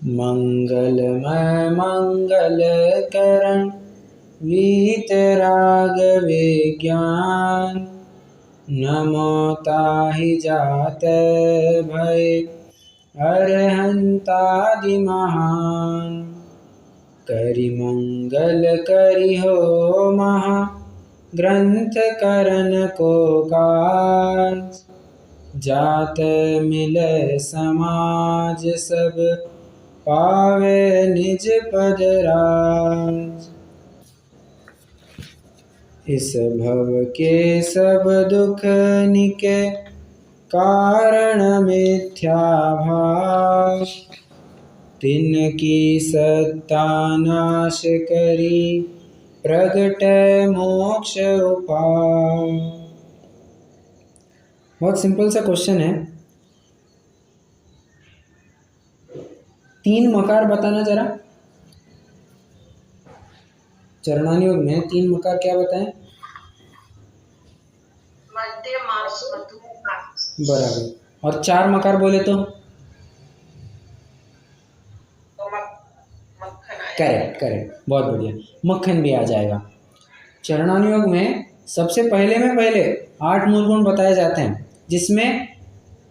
मंगलमय मंगल करण वीतराग विज्ञान। नमो ताहि जाते भय अरहंतादि महान। करि मंगल करि हो महा ग्रंथ करन को काज। जात मिले समाज सब पावे निज पद राज। इस भव के सब दुख निके कारण मिथ्या भाव। तिनकी सत्ता नाश करी प्रगटै मोक्ष उपाय। बहुत सिंपल सा क्वेश्चन है। 3 मकार बताना जरा। चरणानुयोग में 3 मकार क्या बताएं? मध्य मास मधु। बराबर। और 4 मकार बोले तो? करेक्ट करेक्ट, बहुत बढ़िया, मक्खन भी आ जाएगा। चरणानुयोग में सबसे पहले 8 मूल गुण बताए जाते हैं, जिसमें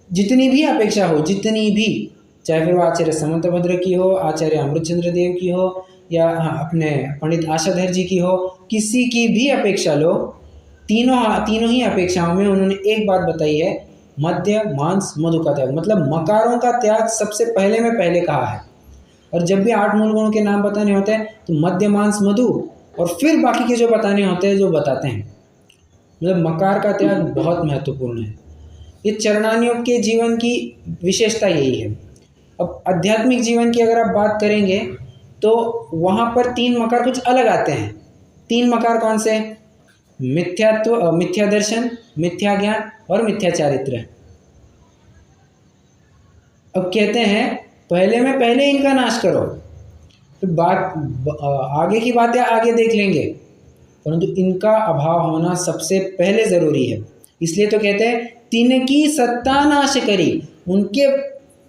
जितनी भी अपेक्षा हो, जितनी भी, चाहे फिर वो आचार्य समंतभद्र की हो, आचार्य अमृतचंद्र देव की हो, या अपने पंडित आशाधर जी की हो, किसी की भी अपेक्षा लो, तीनों ही अपेक्षाओं में उन्होंने एक बात बताई है, मध्य मांस मधु का त्याग। मतलब मकारों का त्याग सबसे पहले कहा है। और जब भी 8 मूल गुणों के नाम बताने होते हैं तो मध्य मांस मधु और फिर बाकी के जो बताने होते हैं जो बताते हैं। मतलब मकार का त्याग बहुत महत्वपूर्ण है। ये चरणानुयोग के जीवन की विशेषता यही है। अब आध्यात्मिक जीवन की अगर आप बात करेंगे तो वहाँ पर 3 मकार कुछ अलग आते हैं। 3 मकार कौन से? मिथ्यात्व, मिथ्या दर्शन, मिथ्या ज्ञान और मिथ्या चारित्र। अब कहते हैं पहले इनका नाश करो, तो आगे की बातें आगे देख लेंगे, परंतु इनका अभाव होना सबसे पहले जरूरी है। इसलिए तो कहते हैं तिनकी सत्ता नाश करी, उनके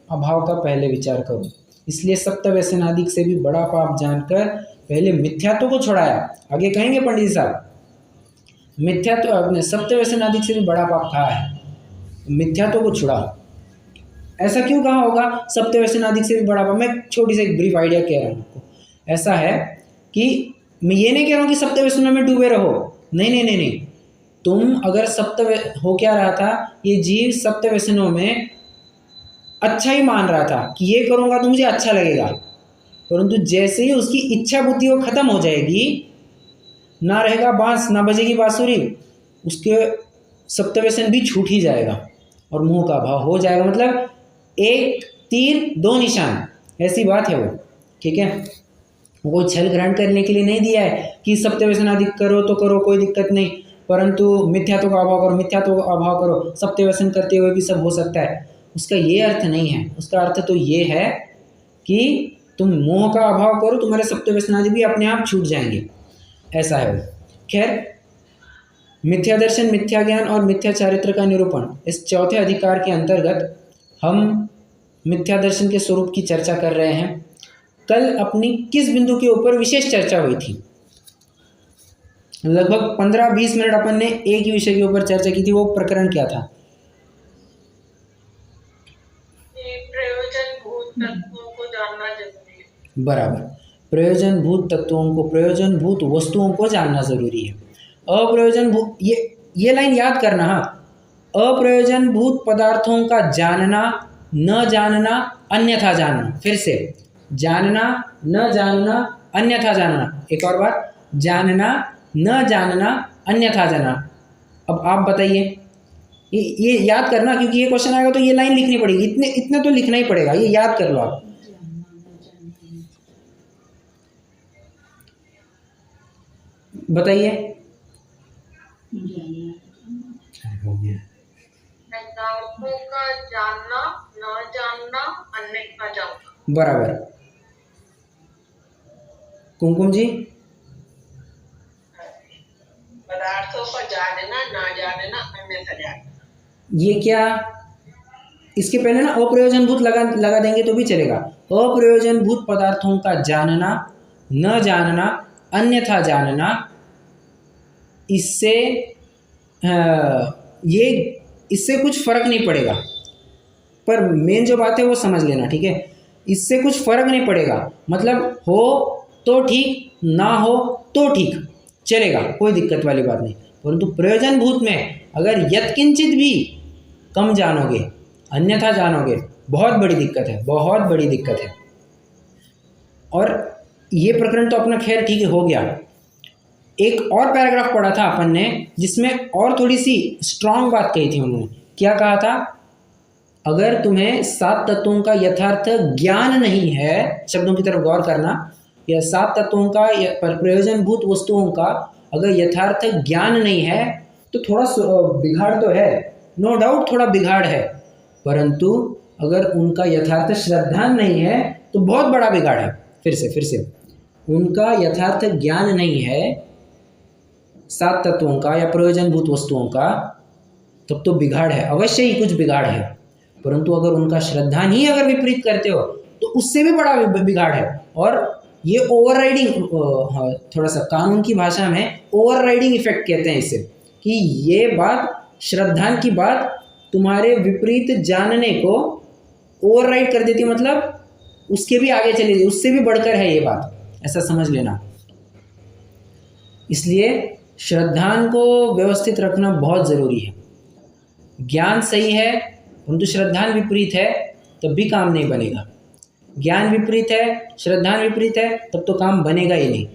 अभाव का पहले विचार करो। इसलिए सप्तव्यसनादिक से भी बड़ा पाप जानकर पहले मिथ्यात्व को छुड़ाया। आगे कहेंगे पंडित साहब, मिथ्यात्व अपने सप्तव्यसनादिक से भी बड़ा पाप कहा है, मिथ्यात्व को छुड़ा। ऐसा क्यों कहा होगा? सप्तव्यसनादिक से भी बड़ा पाप। मैं छोटी सी एक ब्रीफ आइडिया कह रहा हूँ आपको। ऐसा है कि मैं ये नहीं कह रहा हूँ कि सप्तव्यसनों में डूबे रहो, नहीं। तुम अगर हो क्या रहा था, ये जीव सप्तव्यसनों में अच्छा ही मान रहा था कि ये करूँगा तो मुझे अच्छा लगेगा, परंतु जैसे ही उसकी इच्छा बुद्धि वो खत्म हो जाएगी, ना रहेगा बांस ना बजेगी बांसुरी, उसके सप्तव्यसन भी छूट ही जाएगा और मोह का भाव हो जाएगा। मतलब एक तीर 2 निशान, ऐसी बात है वो। ठीक है, वो छल ग्रहण करने के लिए नहीं दिया है कि सप्तव्यसन अधिक करो तो करो, कोई दिक्कत नहीं, परंतु मिथ्यात्व का अभाव करो, मिथ्यात्व का अभाव करो, सप्तव्यसन करते हुए भी सब हो सकता है। उसका ये अर्थ नहीं है। उसका अर्थ तो ये है कि तुम मोह का अभाव करो, तुम्हारे सप्तव्यसन आदि भी अपने आप छूट जाएंगे, ऐसा है वो। खैर, मिथ्या दर्शन, मिथ्या ज्ञान और मिथ्या चारित्र का निरूपण, इस चौथे अधिकार के अंतर्गत हम मिथ्या दर्शन के स्वरूप की चर्चा कर रहे हैं। कल अपनी किस बिंदु के ऊपर विशेष चर्चा हुई थी? लगभग 15-20 मिनट अपन ने एक ही विषय के ऊपर चर्चा की थी। वो प्रकरण क्या था? प्रयोजनभूत तत्वों को जानना जरूरी है। बराबर, प्रयोजनभूत तत्वों को, प्रयोजनभूत वस्तुओं को जानना जरूरी है। अप्रयोजनभूत, ये लाइन याद करना। हाँ, अप्रयोजनभूत पदार्थों का जानना, न जानना, अन्यथा जानना। फिर से, जानना, न जानना, अन्यथा जानना। एक और बार, जानना, न जानना, अन्यथा जानना। अब आप बताइए, ये याद करना, क्योंकि ये क्वेश्चन आएगा तो ये लाइन लिखनी पड़ेगी। इतने तो लिखना ही पड़ेगा, ये याद कर लो आप। बताइए। हो गया। पदार्थों का जानना, न जानना, अन्यथा जानना। बराबर। कुमकुम जी? पदार्थों का जानना, न जानना, अन्यथा जानना। ये क्या? इसके पहले ना अप्रयोजनभूत लगा देंगे तो भी चलेगा। अप्रयोजनभूत पदार्थों का जानना, न जानना, अन्यथा जानना, इससे इससे कुछ फर्क नहीं पड़ेगा। पर मेन जो बात है वो समझ लेना, ठीक है। इससे कुछ फर्क नहीं पड़ेगा, मतलब हो तो ठीक, ना हो तो ठीक, चलेगा, कोई दिक्कत वाली बात नहीं। परंतु प्रयोजनभूत में अगर यत्किंचित भी कम जानोगे, अन्यथा जानोगे, बहुत बड़ी दिक्कत है, बहुत बड़ी दिक्कत है। और ये प्रकरण तो अपना खैर ठीक है, हो गया। एक और पैराग्राफ पढ़ा था अपन ने, जिसमें और थोड़ी सी स्ट्रांग बात कही थी उन्होंने। क्या कहा था? अगर तुम्हें 7 तत्वों का यथार्थ ज्ञान नहीं है, शब्दों की तरफ गौर करना, या 7 तत्वों का प्रयोजनभूत वस्तुओं का अगर यथार्थ ज्ञान नहीं है तो थोड़ा बिगाड़ तो है, नो डाउट थोड़ा बिगाड़ है, परंतु अगर उनका यथार्थ श्रद्धा नहीं है तो बहुत बड़ा बिगाड़ है। फिर से उनका यथार्थ ज्ञान नहीं है 7 तत्वों का या प्रयोजनभूत वस्तुओं का, तब तो बिगाड़ है, अवश्य ही कुछ बिगाड़ है। परंतु अगर उनका श्रद्धा ही अगर विपरीत करते हो तो उससे भी बड़ा बिगाड़ है। और ये ओवरराइडिंग, थोड़ा सा कानून की भाषा में ओवरराइडिंग इफेक्ट कहते हैं इसे, कि ये बात, श्रद्धा की बात तुम्हारे विपरीत जानने को ओवरराइड कर देती, मतलब उसके भी आगे चली जाती, उससे भी बढ़कर है ये बात, ऐसा समझ लेना। इसलिए श्रद्धा को व्यवस्थित रखना बहुत ज़रूरी है। ज्ञान सही है परंतु श्रद्धा विपरीत है तब भी काम नहीं बनेगा। ज्ञान विपरीत है, श्रद्धा विपरीत है, तब तो काम बनेगा ही नहीं।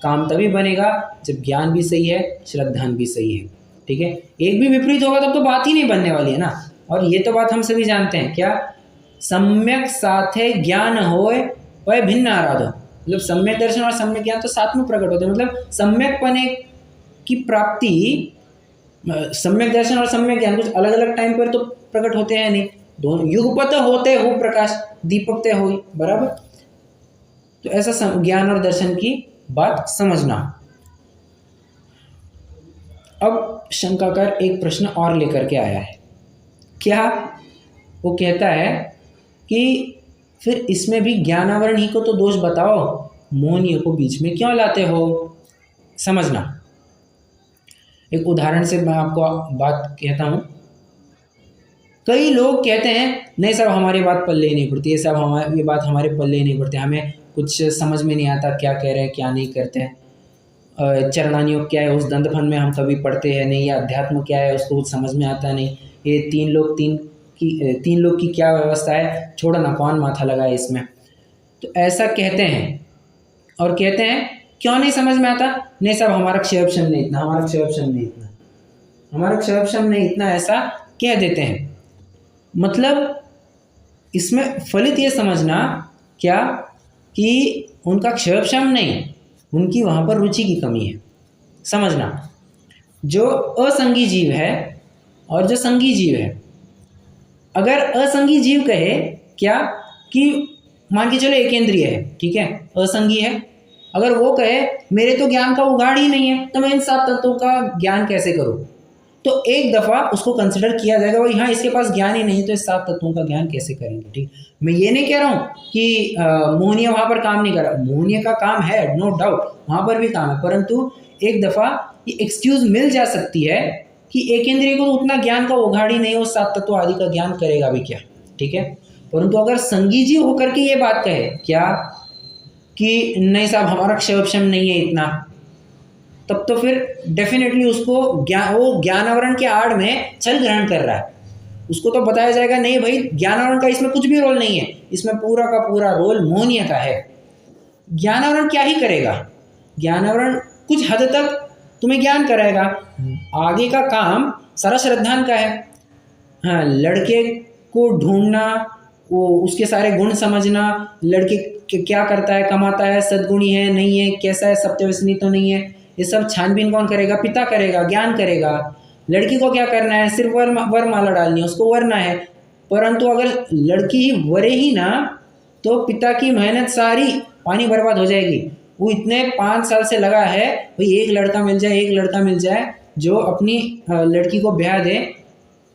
काम तभी बनेगा जब ज्ञान भी सही है, श्रद्धा भी सही है, ठीक है। एक भी विपरीत होगा तब तो बात ही नहीं बनने वाली है ना। और ये तो बात हम सभी जानते हैं, क्या? सम्यक साथे ज्ञान होए वह भिन्न आराधो, मतलब सम्यक दर्शन और सम्यक ज्ञान तो साथ में प्रकट होते हैं। मतलब सम्यक पने की प्राप्ति, सम्यक दर्शन और सम्यक ज्ञान कुछ अलग अलग टाइम पर तो प्रकट होते हैं नहीं, दोनों युगपत होते हो प्रकाश दीपकते हो, बराबर। तो ऐसा ज्ञान और दर्शन की बात समझना। अब शंकाकार एक प्रश्न और लेकर के आया है। क्या? वो कहता है कि फिर इसमें भी ज्ञानावरण ही को तो दोष बताओ, मोहनियों को बीच में क्यों लाते हो? समझना, एक उदाहरण से मैं आपको बात कहता हूँ। कई लोग कहते हैं नहीं साहब हमारी बात पल्ले ही नहीं पड़ती, ये सब ये बात हमारे पल्ले ही नहीं पड़ती, हमें कुछ समझ में नहीं आता क्या कह रहे हैं क्या नहीं करते हैं। चरणानियोग क्या है उस दंतफन में हम कभी पढ़ते हैं नहीं, या अध्यात्म क्या है उसको कुछ समझ में आता नहीं, ये तीन लोग की क्या व्यवस्था है, छोड़ो ना, कौन माथा लगाए इसमें। तो ऐसा कहते हैं और कहते हैं क्यों नहीं समझ में आता? नहीं साहब हमारा क्षयपशम नहीं इतना, हमारा क्षयपशम नहीं इतना, हमारा क्षयपशम नहीं इतना, ऐसा कह देते हैं। मतलब इसमें फलित ये समझना क्या कि उनका क्षयपशम नहीं, उनकी वहाँ पर रुचि की कमी है। समझना, जो असंगी जीव है और जो संगी जीव है, अगर असंगी जीव कहे क्या कि मान के चलो एकेंद्रिय है, ठीक है, असंगी है, अगर वो कहे मेरे तो ज्ञान का उगाड़ ही नहीं है तो मैं इन 7 तत्वों का ज्ञान कैसे करूं, तो एक दफ़ा उसको कंसिडर किया जाएगा भाई हाँ इसके पास ज्ञान ही नहीं तो इस 7 तत्वों का ज्ञान कैसे करेंगे। ठीक, मैं ये नहीं कह रहा हूँ कि मोहनिया वहाँ पर काम नहीं कर रहा, मोहनिया का काम है, नो डाउट वहाँ पर भी काम है, परंतु एक दफ़ा ये एक्सक्यूज़ मिल जा सकती है कि एकेंद्रिय को तो उतना ज्ञान का उघाड़ ही नहीं है, उस 7 तत्व आदि का ज्ञान करेगा भी क्या। ठीक है, परंतु अगर संगी जीव होकर के ये बात कहे क्या कि नहीं साहब हमारा क्षयपशम नहीं है इतना, तब तो फिर डेफिनेटली उसको वो ज्ञानावरण के आड़ में छल ग्रहण कर रहा है। उसको तो बताया जाएगा नहीं भाई ज्ञानावरण का इसमें कुछ भी रोल नहीं है, इसमें पूरा का पूरा रोल मोहनिया का है। ज्ञानावरण क्या ही करेगा, ज्ञानावरण कुछ हद तक तुम्हें ज्ञान कराएगा, आगे का काम सारा श्रद्धान का है। हाँ, लड़के को ढूंढना, वो उसके सारे गुण समझना, लड़के क्या करता है, कमाता है, सद्गुणी है नहीं है, कैसा है, सत्यवसनी तो नहीं है, ये सब छानबीन कौन करेगा? पिता करेगा, ज्ञान करेगा। लड़की को क्या करना है? सिर्फ वरमाला डालनी है, उसको वरना है। परंतु अगर लड़की ही वरे ही ना तो पिता की मेहनत सारी पानी बर्बाद हो जाएगी। वो इतने 5 साल से लगा है भाई एक लड़का मिल जाए, एक लड़का मिल जाए जो अपनी लड़की को ब्याह दे,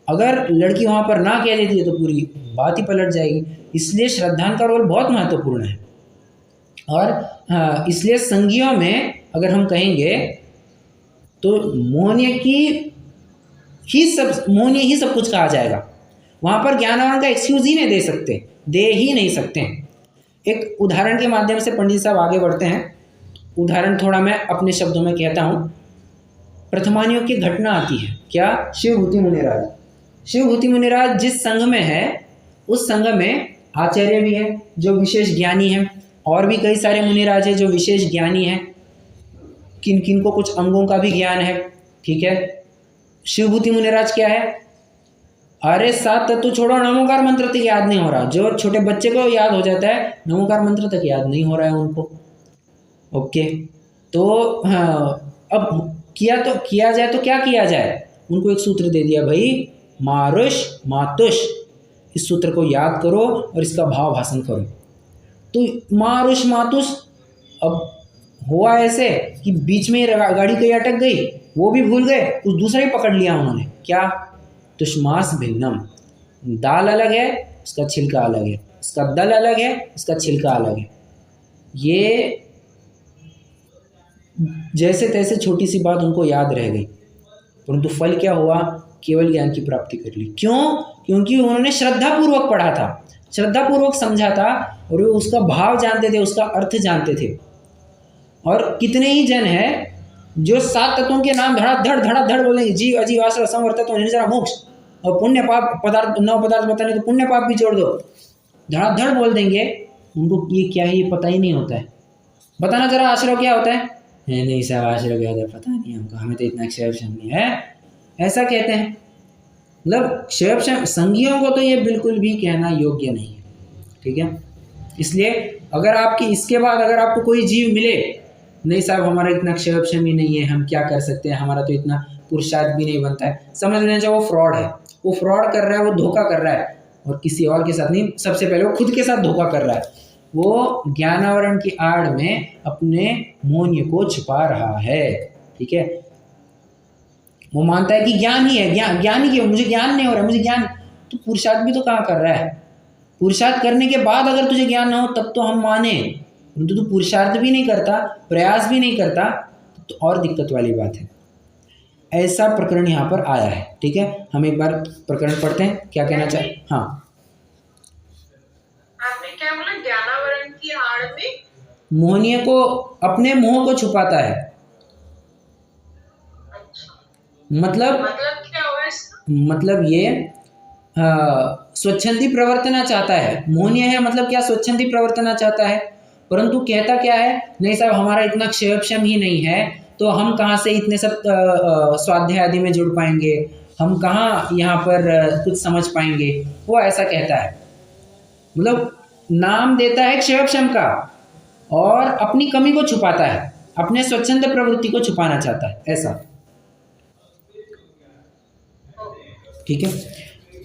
अगर लड़की वहाँ पर ना कह देती है तो पूरी बात ही पलट जाएगी। इसलिए श्रद्धान का रोल बहुत महत्वपूर्ण है। और इसलिए संज्ञियों में अगर हम कहेंगे तो मोहनीय ही सब कुछ कहा जाएगा। वहाँ पर ज्ञानावरण का एक्सक्यूज ही नहीं दे ही नहीं सकते। एक उदाहरण के माध्यम से पंडित साहब आगे बढ़ते हैं। उदाहरण थोड़ा मैं अपने शब्दों में कहता हूँ। प्रथमानियों की घटना आती है, क्या? शिवभूति मुनिराज। शिवभूति मुनिराज जिस संघ में है उस संघ में आचार्य भी है जो विशेष ज्ञानी है, और भी कई सारे मुनिराज हैं जो विशेष ज्ञानी हैं, किन किन को कुछ अंगों का भी ज्ञान है। ठीक है, शिवभूति मुनिराज क्या है? अरे 7 तत्व छोड़ो, नमोकार मंत्र तक याद नहीं हो रहा। जो छोटे बच्चे को याद हो जाता है, नमोकार मंत्र तक याद नहीं हो रहा है उनको। ओके, तो हाँ, अब किया जाए तो क्या किया जाए? उनको एक सूत्र दे दिया, भाई मारुष मातुष, इस सूत्र को याद करो और इसका भाव भाषण करो। तो मारुष मातुष, अब हुआ ऐसे कि बीच में गाड़ी कहीं अटक गई, वो भी भूल गए, कुछ दूसरा ही पकड़ लिया उन्होंने। क्या? तुष्मास भिन्नम, दाल अलग है उसका छिलका अलग है, इसका दल अलग है इसका छिलका अलग है। ये जैसे तैसे छोटी सी बात उनको याद रह गई, परंतु फल क्या हुआ? केवल ज्ञान की प्राप्ति कर ली। क्यों? क्योंकि उन्होंने श्रद्धापूर्वक पढ़ा था, श्रद्धापूर्वक समझा था, और वो उसका भाव जानते थे, उसका अर्थ जानते थे। और कितने ही जन हैं जो 7 तत्वों के नाम धड़ाधड़ बोलेंगे, जीव अजीव आश्रय संवर्तत्व निर्जरा मोक्ष, और पुण्य पाप पदार्थ 9 पदार्थ बताने तो पुण्य पाप भी जोड़ दो, धड़ाधड़ बोल देंगे। उनको ये क्या है ये पता ही नहीं होता है। बताना जरा आश्रय क्या होता है? नहीं साहब, आश्रय क्या होता है पता नहीं हमको, हमें तो इतना क्षयक्षम नहीं है, ऐसा कहते हैं। मतलब क्षयक्षम संज्ञियों को तो ये बिल्कुल भी कहना योग्य नहीं है। ठीक है, इसलिए अगर आपकी इसके बाद अगर आपको कोई जीव मिले, नहीं साहब हमारा इतना क्षयक्षम ही नहीं है, हम क्या कर सकते हैं, हमारा तो इतना पुरुषार्थ भी नहीं बनता है, समझ लेना चाहिए वो फ्रॉड है, वो फ्रॉड कर रहा है, वो धोखा कर रहा है, और किसी और के साथ नहीं, सबसे पहले वो खुद के साथ धोखा कर रहा है। वो ज्ञानावरण की आड़ में अपने मौन्य को छुपा रहा है। ठीक है, वो मानता है कि ज्ञान ही है, ज्ञान ही क्यों, मुझे ज्ञान नहीं हो रहा, मुझे ज्ञान, तो पुरुषार्थ भी तो कहाँ कर रहा है? पुरुषार्थ करने के बाद अगर तुझे ज्ञान ना हो तब तो हम माने, परंतु तू पुरुषार्थ भी नहीं करता, प्रयास भी नहीं करता, तो और दिक्कत वाली बात है। ऐसा प्रकरण यहाँ पर आया है। ठीक है, हम एक बार प्रकरण पढ़ते हैं, क्या कहना चाहे। हाँ, आपने क्या बोला? ज्ञानावरण की आड़ में मोहनीय को अपने मोह को छुपाता है। मतलब क्या हुआ इसका? मतलब ये स्वच्छंदी प्रवर्तना चाहता है। मोहनीय है मतलब क्या? स्वच्छंदी प्रवर्तना चाहता है, परंतु कहता क्या है? नहीं साहब हमारा इतना क्षयक्षम ही नहीं है, तो हम कहाँ से इतने सब स्वाध्याय आदि में जुड़ पाएंगे, हम कहाँ यहाँ पर कुछ समझ पाएंगे, वो ऐसा कहता है। मतलब नाम देता है क्षयक्षम का और अपनी कमी को छुपाता है, अपने स्वच्छंद प्रवृत्ति को छुपाना चाहता है, ऐसा। ठीक है,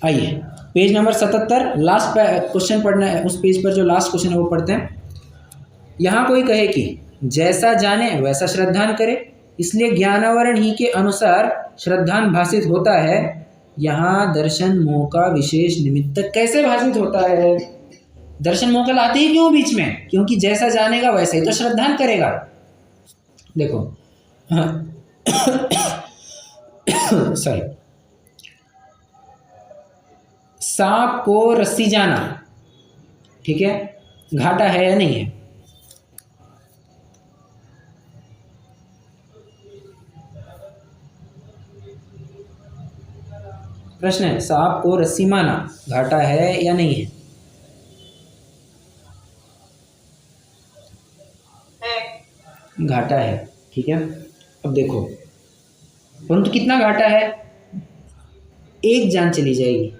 आइए पेज नंबर 77 लास्ट क्वेश्चन पढ़ना है। उस पेज पर जो लास्ट क्वेश्चन है वो पढ़ते हैं। यहाँ कोई कहे कि जैसा जाने वैसा श्रद्धान करे, इसलिए ज्ञानावरण ही के अनुसार श्रद्धान भाषित होता है। यहाँ दर्शन मोह का विशेष निमित्त कैसे भाषित होता है? दर्शन मोह कल आते ही क्यों बीच में? क्योंकि जैसा जानेगा वैसे ही तो श्रद्धान करेगा। देखो सॉरी, सांप को रस्सी जाना, ठीक है, घाटा है या नहीं है? प्रश्न है, सांप को रस्सी माना घाटा है या नहीं है? घाटा है। ठीक है, अब देखो, परंतु कितना घाटा है? एक जान चली जाएगी,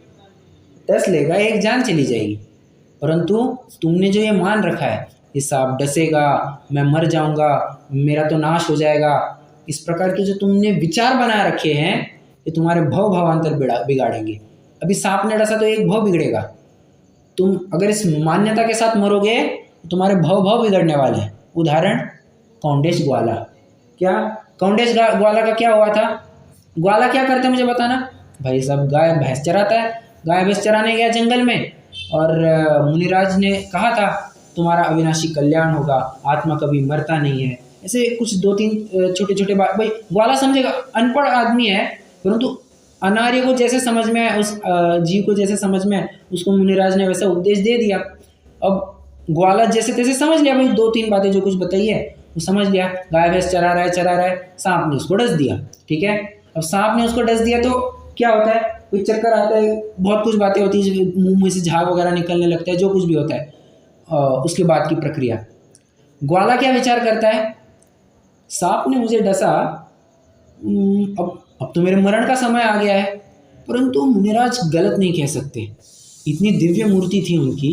10 लेगा, एक जान चली जाएगी। परंतु तुमने जो ये मान रखा है, ये सांप डसेगा, मैं मर जाऊंगा, मेरा तो नाश हो जाएगा, इस प्रकार के जो तुमने विचार बना रखे हैं, ये तुम्हारे भव भावांतर बिगाड़ेंगे। अभी सांप ने डसा तो एक भव बिगड़ेगा, तुम अगर इस मान्यता के साथ मरोगे तो तुम्हारे भव बिगड़ने वाले हैं। उदाहरण कौंडेश ग्वाला। क्या कौंडेश ग्वाला का क्या हुआ था? ग्वाला क्या करते हैं मुझे बताना? भाई साहब गाय भैंस चराता है, गाय भैंस चराने गया जंगल में, और मुनिराज ने कहा था तुम्हारा अविनाशी कल्याण होगा, आत्मा कभी मरता नहीं है। ऐसे कुछ दो तीन छोटे छोटे बात, भाई ग्वाला समझेगा, अनपढ़ आदमी है, परंतु अनार्य को जैसे समझ में आए, उस जीव को जैसे समझ में आए, उसको मुनिराज ने वैसा उपदेश दे दिया। अब ग्वाला जैसे तैसे समझ लिया, भाई दो तीन बातें जो कुछ बताई है वो समझ लिया। गाय भैंस चरा रहा है, सांप ने उसको डस दिया, ठीक है। अब सांप ने उसको डस दिया तो क्या होता है, कोई चक्कर आता है, बहुत कुछ बातें होती है, मुंह में से झाग वगैरह निकलने लगता है, जो कुछ भी होता है उसके बाद की प्रक्रिया। ग्वाला क्या विचार करता है, सांप ने मुझे डसा, अब तो मेरे मरण का समय आ गया है। परंतु मुनिराज गलत नहीं कह सकते, इतनी दिव्य मूर्ति थी उनकी,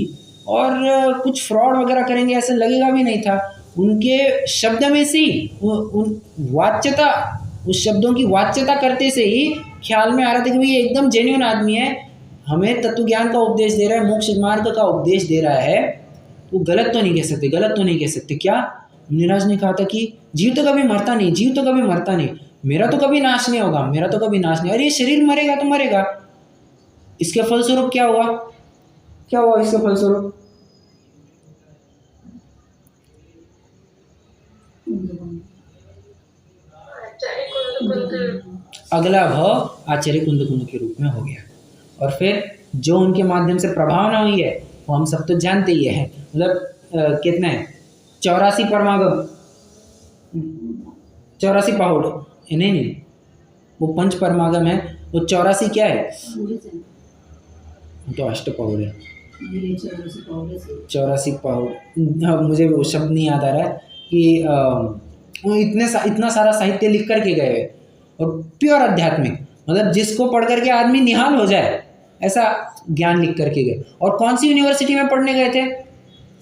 और कुछ फ्रॉड वगैरह करेंगे ऐसा लगेगा भी नहीं था। उनके शब्द में से ही उन वाच्यता, उस शब्दों की वाच्यता करते से ही ख्याल में आ रहा था कि भाई ये एकदम जेन्युइन आदमी है, हमें तत्व ज्ञान का उपदेश दे रहा है, मोक्ष मार्ग का उपदेश दे रहा है, तो गलत तो नहीं कह सकते, गलत तो नहीं कह सकते। क्या मुनिराज ने कहा था कि जीव तो कभी मरता नहीं, जीव तो कभी मरता नहीं, मेरा तो कभी नाश नहीं होगा, मेरा तो कभी नाश नहीं। अरे ये शरीर मरेगा तो मरेगा, इसके फलस्वरूप क्या हुआ, क्या हुआ इसके फलस्वरूप, अगला भाव आचार्य कुंद कुंद के रूप में हो गया। और फिर जो उनके माध्यम से प्रभावना हुई है वो हम सब तो जानते ही है, मतलब कितने 84 परमागम, 84 पहाड़, नहीं वो पंच परमागम है, वो 84 क्या है, तो अष्ट पहाड़ है, 84 पहाड़। हाँ, मुझे वो शब्द नहीं याद आ रहा है कि वो इतना सारा साहित्य लिख करके गए, और प्योर आध्यात्मिक, मतलब जिसको पढ़ करके आदमी निहाल हो जाए ऐसा ज्ञान लिख करके गए। और कौन सी यूनिवर्सिटी में पढ़ने गए थे,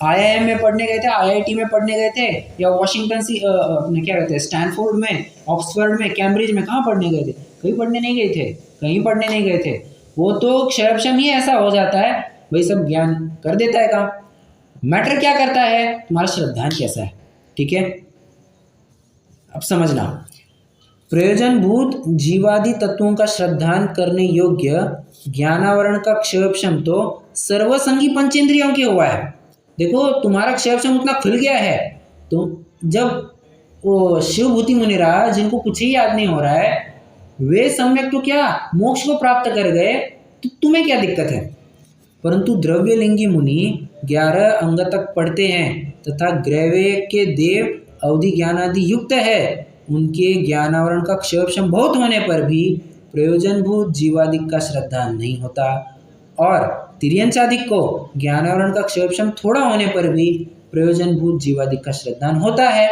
आईआईएम में पढ़ने गए थे, आईआईटी में पढ़ने गए थे, या वाशिंगटन अपने क्या कहते हैं स्टैनफोर्ड में, ऑक्सफोर्ड में, कैम्ब्रिज में, कहाँ पढ़ने गए थे, कहीं पढ़ने नहीं गए थे, कहीं पढ़ने नहीं गए थे। वो तो क्षरपशम ही ऐसा हो जाता है, वही सब ज्ञान कर देता है काम। मैटर क्या करता है, तुम्हारा श्रद्धान कैसा है, ठीक है। अब समझना, प्रयोजनभूत जीवादि तत्वों का श्रद्धान करने योग्य ज्ञानावरण का क्षयपशम तो सर्वसंगी पंचेंद्रियों के हुआ है। देखो तुम्हारा क्षयपशम उतना खुल गया है, तो जब वो शिवभूति मुनिराज जिनको कुछ ही याद नहीं हो रहा है, वे सम्यक तो क्या मोक्ष को प्राप्त कर गए, तो तुम्हें क्या दिक्कत है। परंतु द्रव्यलिंगी मुनि 11 अंग तक पढ़ते हैं तथा ग्रैवे के देव अवधि ज्ञान आदि युक्त है, उनके ज्ञानावरण का क्षयपशम बहुत होने पर भी प्रयोजनभूत जीवादिक का श्रद्धा नहीं होता, और तिर्यंचादिक को ज्ञानावरण का क्षयपशम थोड़ा होने पर भी प्रयोजनभूत जीवादिक का श्रद्धान होता है।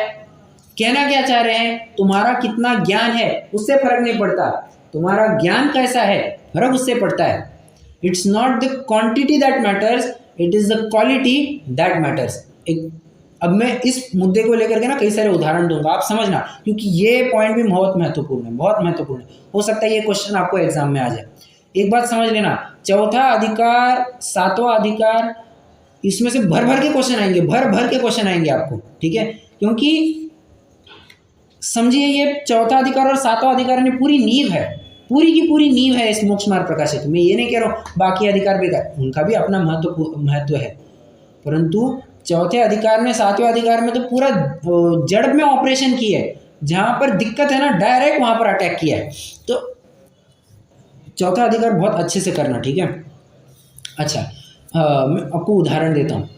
कहना क्या चाह रहे हैं, तुम्हारा कितना ज्ञान है उससे फर्क नहीं पड़ता, तुम्हारा ज्ञान कैसा है फर्क उससे पड़ता है। It's not the quantity that matters, it is the quality that matters. अब मैं इस मुद्दे को लेकर के ना कई सारे उदाहरण दूंगा, आप समझना, क्योंकि ये पॉइंट भी बहुत महत्वपूर्ण है, बहुत महत्वपूर्ण है। हो सकता है ये क्वेश्चन आपको एग्जाम में आ जाए। एक बात समझ लेना, चौथा अधिकार, सातवां अधिकार, इसमें से भर भर के क्वेश्चन आएंगे, भर भर के क्वेश्चन आएंगे आपको, ठीक है। क्योंकि समझिए ये चौथा अधिकार और सातवां अधिकार ने पूरी नींव है, पूरी की पूरी नींव है इस मोक्ष मार्ग प्रकाशित। मैं ये नहीं कह रहा हूँ बाकी अधिकार बेकार, उनका भी अपना महत्व है, परंतु चौथे अधिकार में, सातवें अधिकार में तो पूरा जड़ में ऑपरेशन की है, जहाँ पर दिक्कत है ना डायरेक्ट वहाँ पर अटैक किया है। तो चौथा अधिकार बहुत अच्छे से करना, ठीक है। अच्छा, मैं आपको उदाहरण देता हूँ।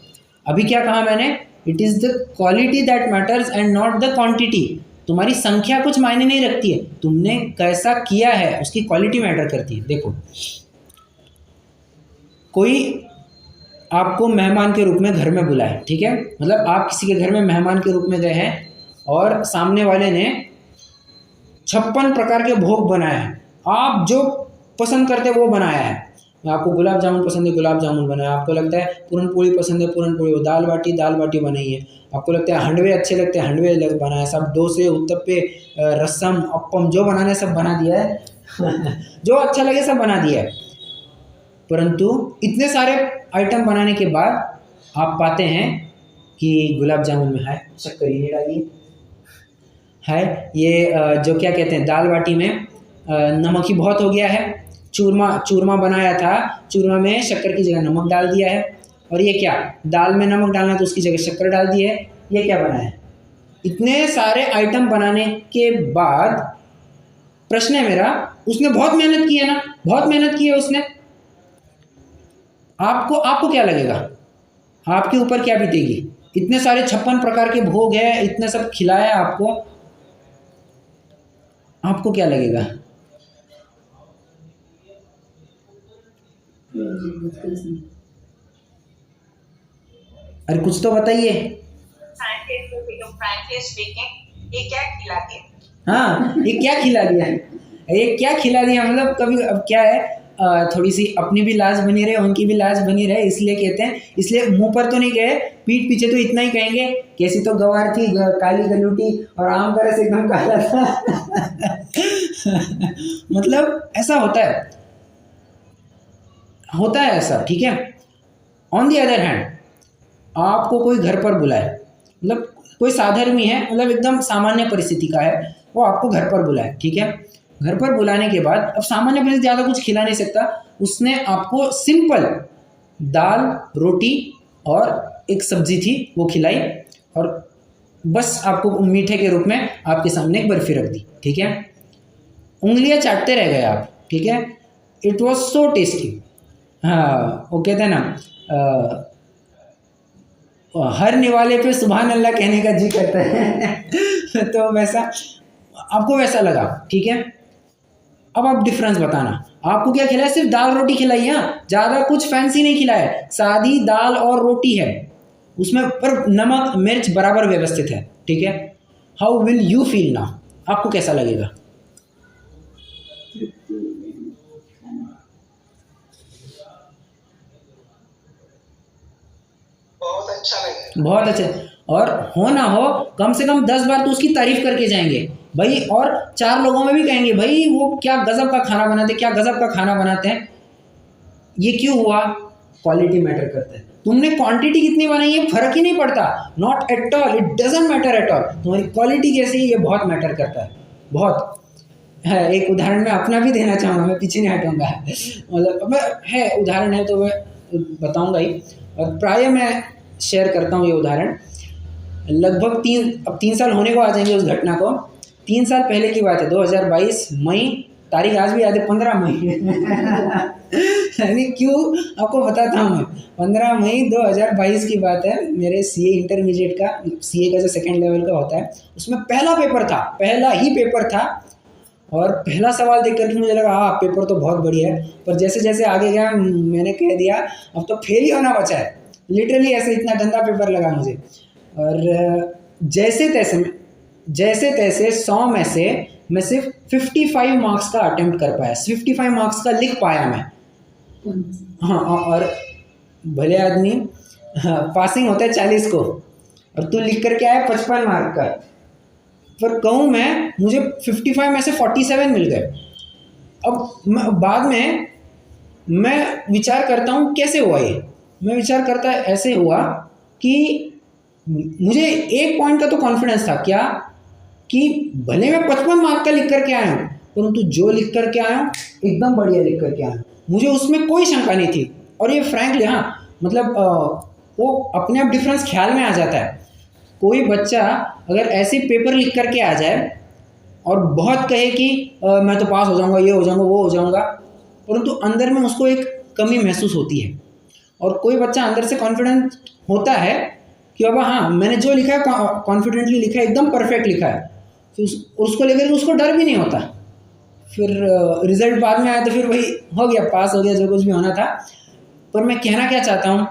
अभी क्या कहा मैंने, it is the quality that matters and not the quantity. तुम्हारी संख्या कुछ मायने नहीं रखती है, तुमने कैसा किया है उसकी क्वालिटी मैटर करती है। देखो, कोई आपको मेहमान के रूप में घर में बुलाए, ठीक है, मतलब आप किसी के घर में मेहमान के रूप में गए हैं और सामने वाले ने 56 प्रकार के भोग बनाए हैं, आप जो पसंद करते वो बनाया है। आपको गुलाब जामुन पसंद है, गुलाब जामुन बनाया, आपको लगता है पूरन पूड़ी पसंद है, पूरन पूड़ी, दाल बाटी बनाई है, आपको लगता है हंडवे अच्छे लगते हैं, हंडवे बनाया, सब डोसे, उत्तप्पे, रसम, अप्पम, जो बनाने सब बना दिया है जो अच्छा लगे सब बना दिया है। परंतु इतने सारे आइटम बनाने के बाद आप पाते हैं कि गुलाब जामुन में है शक्कर ही नहीं डाली है, ये जो क्या कहते हैं दाल बाटी में नमक ही बहुत हो गया है, चूरमा चूरमा बनाया था, चूरमा में शक्कर की जगह नमक डाल दिया है। और ये क्या, दाल में नमक डालना तो उसकी जगह शक्कर डाल दी है। ये क्या बना है? इतने सारे आइटम बनाने के बाद प्रश्न है मेरा, उसने बहुत मेहनत की है ना, बहुत मेहनत की है उसने। आपको क्या लगेगा, आपके ऊपर क्या बीतेगी? इतने सारे 56 प्रकार के भोग है, इतने सब खिलाया आपको, आपको क्या लगेगा? अरे कुछ तो बताइए। फ्रैंकली स्पीकिंग, ये क्या खिला के? हाँ, ये क्या खिला दिया, ये क्या खिला दिया, मतलब कभी अब क्या है, थोड़ी सी अपनी भी लाज बनी रहे, उनकी भी लाज बनी रहे, इसलिए कहते हैं। इसलिए मुंह पर तो नहीं कहे, पीठ पीछे तो इतना ही कहेंगे, कैसी तो गवार थी, काली गलूटी और आम का रस एकदम काला था। मतलब ऐसा होता है ऐसा, ठीक है। ऑन दी अदर हैंड, आपको कोई घर पर बुलाए, मतलब कोई साधर्मी है, मतलब एकदम सामान्य परिस्थिति का है, वो आपको घर पर बुलाए, ठीक है। घर पर बुलाने के बाद अब सामान्य परिस्थिति, ज़्यादा कुछ खिला नहीं सकता, उसने आपको सिंपल दाल रोटी और एक सब्जी थी वो खिलाई, और बस आपको मीठे के रूप में आपके सामने एक बर्फी रख दी, ठीक है। उंगलियां चाटते रह गए आप, ठीक है। It was so tasty. हाँ, वो कहते हैं ना, हर निवाले पे सुभान अल्लाह कहने का जी करता है। तो वैसा आपको वैसा लगा, ठीक है। अब आप डिफरेंस बताना, आपको क्या खिलाया? सिर्फ दाल रोटी खिलाई है, ज़्यादा कुछ फैंसी नहीं खिलाया, सादी दाल और रोटी है, उसमें पर नमक मिर्च बराबर व्यवस्थित है, ठीक है। How will you feel now, आपको कैसा लगेगा? बहुत अच्छा लगे। बहुत अच्छे, और हो ना हो कम से कम 10 बार तो उसकी तारीफ करके जाएंगे भाई, और 4 लोगों में भी कहेंगे भाई वो क्या गजब का खाना बनाते, क्या गजब का खाना बनाते हैं। ये क्यों हुआ? क्वालिटी मैटर करता है। तुमने क्वांटिटी कितनी बनाई है फर्क ही नहीं पड़ता, not at all, it doesn't matter at all. तुम्हारी क्वालिटी कैसी है ये बहुत मैटर करता है, बहुत है। एक उदाहरण मैं अपना भी देना चाहूँगा, मैं पीछे नहीं हटूँगा। मतलब है उदाहरण है तो मैं बताऊँगा ही, और प्राय मैं शेयर करता हूँ ये उदाहरण। लगभग 3 साल होने को आ जाएंगे उस घटना को। 3 साल पहले की बात है, 2022 मई, तारीख आज भी याद है, 15 मई। यानी क्यों आपको बताता हूँ मैं, 15 मई 2022 की बात है। मेरे सीए इंटरमीडिएट का, सीए का जो सेकेंड लेवल का होता है, उसमें पहला पेपर था, पहला ही पेपर था। और पहला सवाल देख करके मुझे लगा हाँ पेपर तो बहुत बढ़िया है, पर जैसे जैसे आगे गया मैंने कह दिया अब तो फेल ही होना बचा है। लिटरली ऐसे इतना गंदा पेपर लगा मुझे। और जैसे तैसे 100 में से मैं सिर्फ 55 मार्क्स का अटेम्प्ट कर पाया, 55 मार्क्स का लिख पाया मैं। हाँ, और भले आदमी, हाँ, पासिंग होता है 40 को, और तू लिख करके आया 55 मार्क का। पर कहूँ मैं, मुझे 55 में से 47 मिल गए। अब बाद में मैं विचार करता हूँ कैसे हुआ ये। मैं विचार करता ऐसे हुआ कि मुझे एक पॉइंट का तो कॉन्फिडेंस था, क्या कि भले मैं 55 मार्क का लिख करके आया हूँ, परंतु जो लिख करके आया हूँ एकदम बढ़िया लिख करके आया हूँ, मुझे उसमें कोई शंका नहीं थी। और ये फ्रैंकली हाँ, मतलब वो अपने आप डिफरेंस ख्याल में आ जाता है। कोई बच्चा अगर ऐसे पेपर लिख करके आ जाए और बहुत कहे कि मैं तो पास हो जाऊंगा, ये हो जाऊंगा, वो हो जाऊंगा, परंतु अंदर में उसको एक कमी महसूस होती है। और कोई बच्चा अंदर से कॉन्फिडेंट होता है कि बाबा हाँ मैंने जो लिखा है कॉन्फिडेंटली लिखा है, एकदम परफेक्ट लिखा है, फिर उसको लेकर उसको डर भी नहीं होता। फिर रिजल्ट बाद में आया तो फिर वही हो गया, पास हो गया, जो कुछ भी होना था। पर मैं कहना क्या चाहता हूँ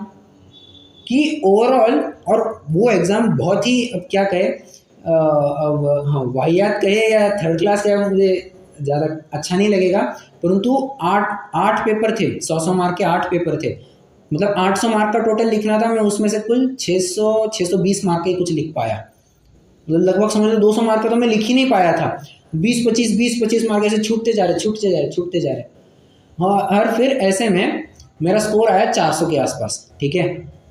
कि ओवरऑल, और वो एग्ज़ाम बहुत ही, अब क्या कहे, अब हाँ वाहियात कहे या थर्ड क्लास कहे, मुझे ज़्यादा अच्छा नहीं लगेगा, परंतु 8 पेपर थे, 100 मार्क के 8 पेपर थे। मतलब 800 मार्क का टोटल लिखना था, मैं उसमें से कुल 620 मार्क के कुछ लिख पाया। मतलब लगभग समझ लो 200 मार्क का तो मैं लिख ही नहीं पाया था। 20-25 मार्क ऐसे छूटते जा रहे। हाँ, और फिर ऐसे में मेरा स्कोर आया 400 के आसपास, ठीक है।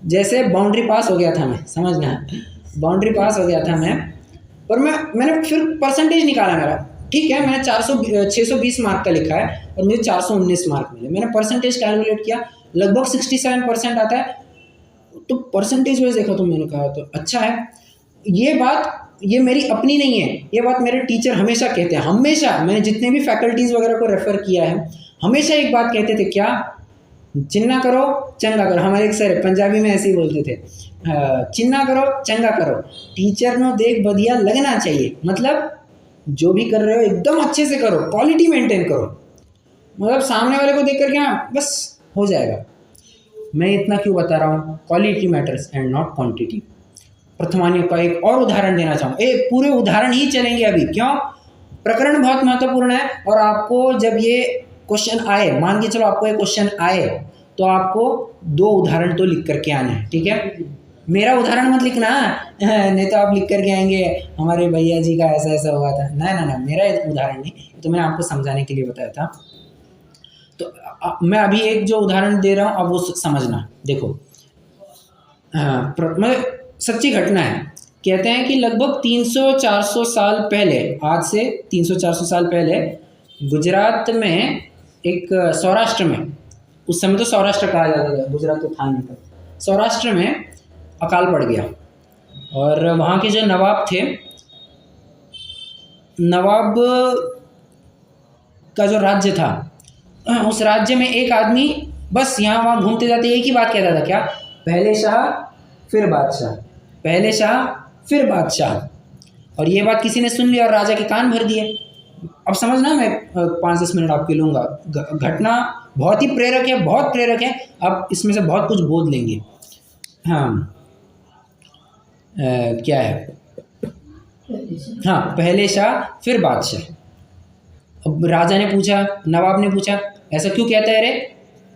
जैसे बाउंड्री पास हो गया था मैं, समझना, बाउंड्री पास हो गया था मैं। पर मैंने फिर परसेंटेज निकाला मेरा, ठीक है, मैंने 620 मार्क का लिखा है और मुझे 419 मार्क मिले, मैंने परसेंटेज कैलकुलेट किया, लगभग 67% आता है, तो परसेंटेज वाइज देखा तो मैंने कहा तो अच्छा है। ये मेरी अपनी नहीं है, ये बात मेरे टीचर हमेशा कहते हैं, हमेशा मैंने जितने भी फैकल्टीज़ वगैरह को रेफ़र किया है, हमेशा एक बात कहते थे, क्या, चिन्ना करो चंगा करो। हमारे एक सर पंजाबी में ऐसे ही बोलते थे, चिन्ना करो चंगा करो, टीचर नो देख बढ़िया लगना चाहिए, मतलब जो भी कर रहे हो एकदम अच्छे से करो, क्वालिटी मेंटेन करो, मतलब सामने वाले को देख कर क्या बस हो जाएगा। मैं इतना क्यों बता रहा हूँ, quality matters and not quantity. प्रथमानियों का एक और उदाहरण देना चाहूँगा, पूरे उदाहरण ही चलेंगे अभी, क्यों, प्रकरण बहुत महत्वपूर्ण है, और आपको जब ये क्वेश्चन आए, मान के चलो आपको ये क्वेश्चन आए, तो आपको 2 उदाहरण तो लिख करके आने हैं, ठीक है। मेरा उदाहरण मत लिखना, नहीं तो आप लिख करके आएंगे हमारे भैया जी का ऐसा ऐसा हुआ था, ना, मेरा उदाहरण नहीं, तो मैंने आपको समझाने के लिए बताया था। तो मैं अभी एक जो उदाहरण दे रहा हूँ अब वो समझना, देखो, मतलब सच्ची घटना है। कहते हैं कि लगभग 300-400 साल पहले, आज से 300-400 साल पहले, गुजरात में एक, सौराष्ट्र में, उस समय तो सौराष्ट्र कहा जाता था, गुजरात तो था नहीं था, सौराष्ट्र में अकाल पड़ गया, और वहाँ के जो नवाब थे, नवाब का जो राज्य था, उस राज्य में एक आदमी बस यहाँ वहाँ घूमते जाते एक ही बात कहता था, क्या, पहले शाह फिर बादशाह, पहले शाह फिर बादशाह। और ये बात किसी ने सुन ली और राजा के कान भर दिए। अब समझना, मैं 5-10 मिनट आपके लूँगा, घटना बहुत ही प्रेरक है, बहुत प्रेरक है, आप इसमें से बहुत कुछ बोध लेंगे। हाँ, क्या है, हाँ, पहले शाह फिर बादशाह। अब राजा ने पूछा, नवाब ने पूछा, ऐसा क्यों कहता है रे,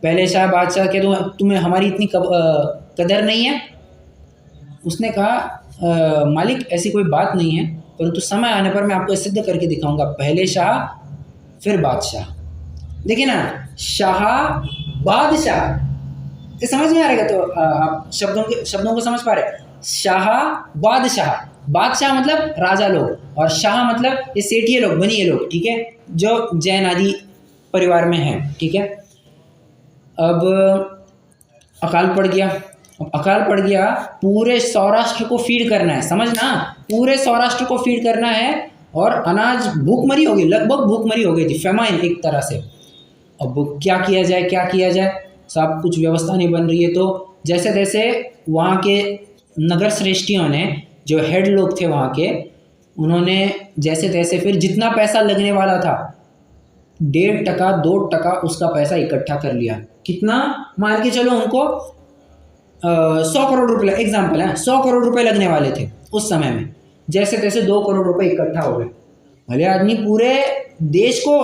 पहले शाह बादशाह के, तुम्हें हमारी इतनी कदर नहीं है। उसने कहा, मालिक ऐसी कोई बात नहीं है, परंतु समय आने पर मैं आपको सिद्ध करके दिखाऊंगा, पहले शाह फिर बादशाह। देखिए ना, शाह बादशाह, ये समझ में आ रहेगा, तो आप शब्दों को समझ पा रहे, शाह बादशाह, बादशाह मतलब राजा लोग, और शाह मतलब ये सेठिए लोग, बनिए लोग, ठीक है, जो जैन आदि परिवार में हैं, ठीक है। अब अकाल पड़ गया, पूरे सौराष्ट्र को फीड करना है, समझना, पूरे सौराष्ट्र को फीड करना है, और अनाज भूखमरी हो गई, लगभग भूखमरी हो गई थी, फेमाइन एक तरह से। अब क्या किया जाए, सब कुछ व्यवस्था नहीं बन रही है। तो जैसे तैसे वहाँ के नगर श्रेष्ठियों ने, जो हेड लोग थे वहाँ के, उन्होंने जैसे तैसे फिर जितना पैसा लगने वाला था, 1.5% 2% उसका पैसा इकट्ठा कर लिया। कितना, मान के चलो उनको 100 करोड़ रुपये, एग्जाम्पल है, 100 करोड़ रुपए लगने वाले थे उस समय में, जैसे तैसे 2 करोड़ रुपए इकट्ठा हो गए। भले आदमी पूरे देश को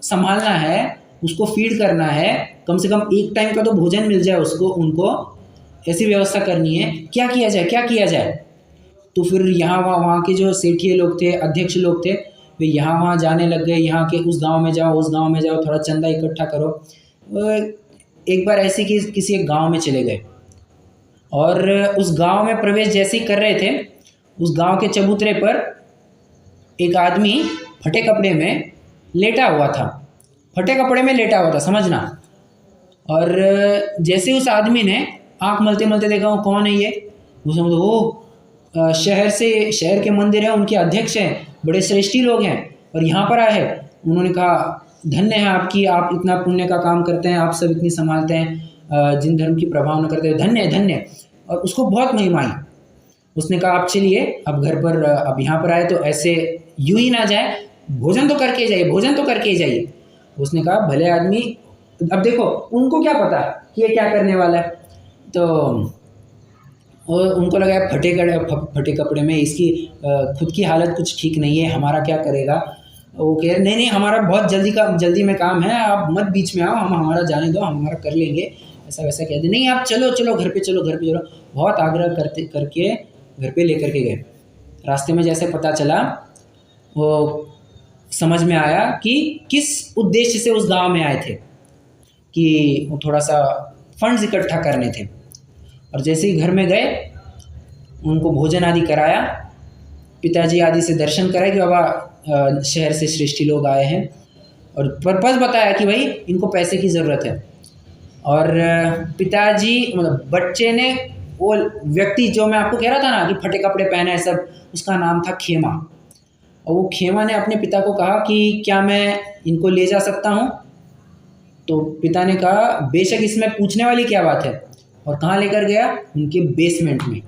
संभालना है, उसको फीड करना है, कम से कम एक टाइम का तो भोजन मिल जाए उसको, उनको ऐसी व्यवस्था करनी है, क्या किया जाए। तो फिर यहाँ वहाँ के जो सेठिए लोग थे, अध्यक्ष लोग थे, वे यहाँ वहाँ जाने लग गए, यहाँ के उस गांव में जाओ, थोड़ा चंदा इकट्ठा करो। एक बार ऐसे किसी एक गांव में चले गए, और उस गांव में प्रवेश जैसे ही कर रहे थे, उस गांव के चबूतरे पर एक आदमी फटे कपड़े में लेटा हुआ था, समझना। और जैसे उस आदमी ने आँख मलते मलते देखा, वो कौन है ये, उसने बोला, वो शहर के मंदिर है, उनके अध्यक्ष हैं, बड़े श्रेष्ठी लोग हैं, और यहाँ पर आए हैं। उन्होंने कहा, धन्य है आपकी, आप इतना पुण्य का काम करते हैं, आप सब इतनी संभालते हैं, जिन धर्म की प्रभाव न करते हैं, धन्य। और उसको बहुत महिमा आई। उसने कहा, आप चलिए, अब घर पर, अब यहाँ पर आए तो ऐसे यूं ही ना जाए, भोजन तो करके जाइए। उसने कहा, भले आदमी, अब देखो उनको क्या पता कि ये क्या करने वाला है, तो और उनको लगा फटे कपड़े में, इसकी खुद की हालत कुछ ठीक नहीं है, हमारा क्या करेगा। वो कह रहे, नहीं, हमारा बहुत जल्दी में काम है, आप मत बीच में आओ, हम हमारा जाने दो, हम हमारा कर लेंगे, ऐसा वैसा कह दे। नहीं, आप चलो घर पे चलो। बहुत आग्रह करके घर पे लेकर के गए। रास्ते में जैसे पता चला, वो समझ में आया कि किस उद्देश्य से उस गांव में आए थे, कि वो थोड़ा सा फंड्स इकट्ठा करने थे। और जैसे ही घर में गए, उनको भोजन आदि कराया, पिताजी आदि से दर्शन कराए कि बाबा शहर से सृष्टि लोग आए हैं और पर्पज़ बताया कि भाई इनको पैसे की ज़रूरत है। और पिताजी मतलब बच्चे ने वो व्यक्ति जो मैं आपको कह रहा था ना कि फटे कपड़े पहने हैं सब, उसका नाम था खेमा। और वो खेमा ने अपने पिता को कहा कि क्या मैं इनको ले जा सकता हूँ? तो पिता ने कहा बेशक, इसमें पूछने वाली क्या बात है। और कहाँ लेकर गया? उनके बेसमेंट में।